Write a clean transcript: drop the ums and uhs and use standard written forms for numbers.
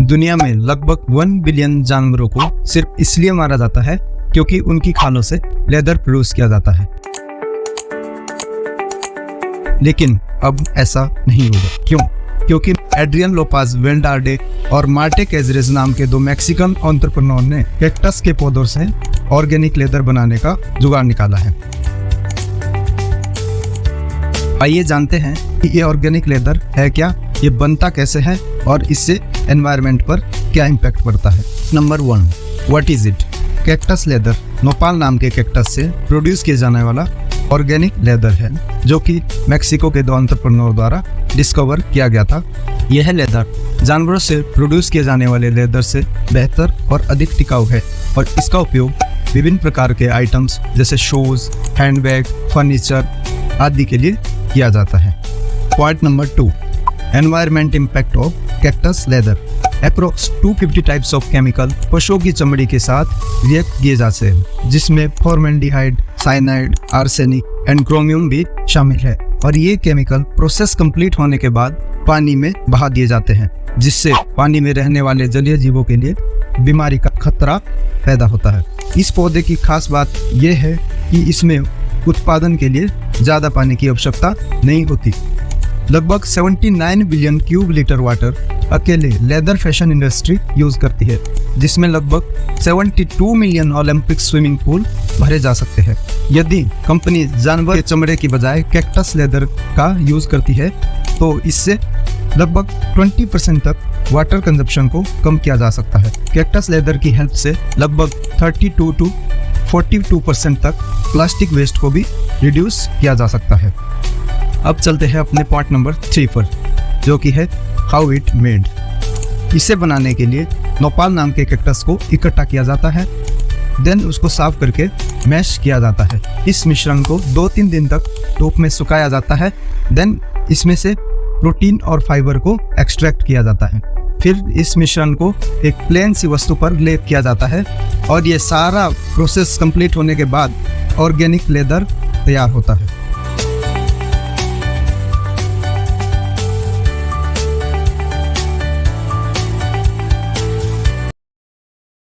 दुनिया में लगभग 1 बिलियन जानवरों को सिर्फ इसलिए मारा जाता है क्योंकि उनकी खालों से लेदर प्रोड्यूस किया जाता है। लेकिन अब ऐसा नहीं होगा। क्यों? क्योंकि एड्रियन लोपाज वेल्डार्डे और मार्टे कैजरेज नाम के 2 मैक्सिकन एंटरप्रेन्योर ने कैक्टस के पौधों से ऑर्गेनिक लेदर बनाने का जुगाड़ निकाला है। आइए जानते हैं कि ये ऑर्गेनिक लेदर है क्या, ये बनता कैसे है और इससे एनवायरनमेंट पर क्या इम्पैक्ट पड़ता है। Number 1, what is it? Cactus leather nopal नाम के कैक्टस से प्रोड्यूस किया जाने वाला ऑर्गेनिक लेदर है, जो कि मेक्सिको के 2 एंटरप्रेन्योर द्वारा डिस्कवर किया गया था। यह लेदर जानवरों से प्रोड्यूस किए जाने वाले लेदर से बेहतर और अधिक टिकाऊ है और इसका उपयोग विभिन्न प्रकार के आइटम्स जैसे शूज, हैंडबैग, फर्नीचर आदि के लिए किया जाता है। Point number 2, environment impact of cactus leather. Approx 250 types of chemical पशुओं की चमड़ी के साथ रिएक्ट किए जाते हैं, जिसमें formaldehyde, cyanide, arsenic and chromium भी शामिल है और ये केमिकल प्रोसेस कंप्लीट होने के बाद पानी में बहा दिए जाते हैं, जिससे पानी में रहने वाले जलीय जीवों के लिए बीमारी का खतरा पैदा होता है। इस पौधे की खास बात यह है कि इसमें उत्पादन के लिए ज़्यादा पानी की आवश्यकता नहीं होती। लगभग 79 बिलियन क्यूब लीटर वाटर अकेले लेदर फैशन इंडस्ट्री यूज करती है, जिसमें लगभग 72 मिलियन ओलंपिक स्विमिंग पूल भरे जा सकते हैं। यदि कंपनी जानवर के चमड़े की बजाय कैक्टस लेदर का यूज करती है तो इससे लगभग 20% तक वाटर कंजप्शन को कम किया जा सकता है। कैक्टस लेदर की हेल्प से लगभग 32 to 42% तक प्लास्टिक वेस्ट को भी रिड्यूस किया जा सकता है। अब चलते हैं अपने पॉइंट नंबर 3 पर, जो कि है हाउ इट मेड। इसे बनाने के लिए नोपाल नाम के कैक्टस को इकट्ठा किया जाता है, देन उसको साफ करके मैश किया जाता है। इस मिश्रण को 2-3 दिन तक धूप में सुखाया जाता है, देन इसमें से प्रोटीन और फाइबर को एक्सट्रैक्ट किया जाता है। फिर इस मिश्रण को एक प्लेन सी वस्तु पर लेप किया जाता है और ये सारा प्रोसेस कंप्लीट होने के बाद ऑर्गेनिक लेदर तैयार होता है।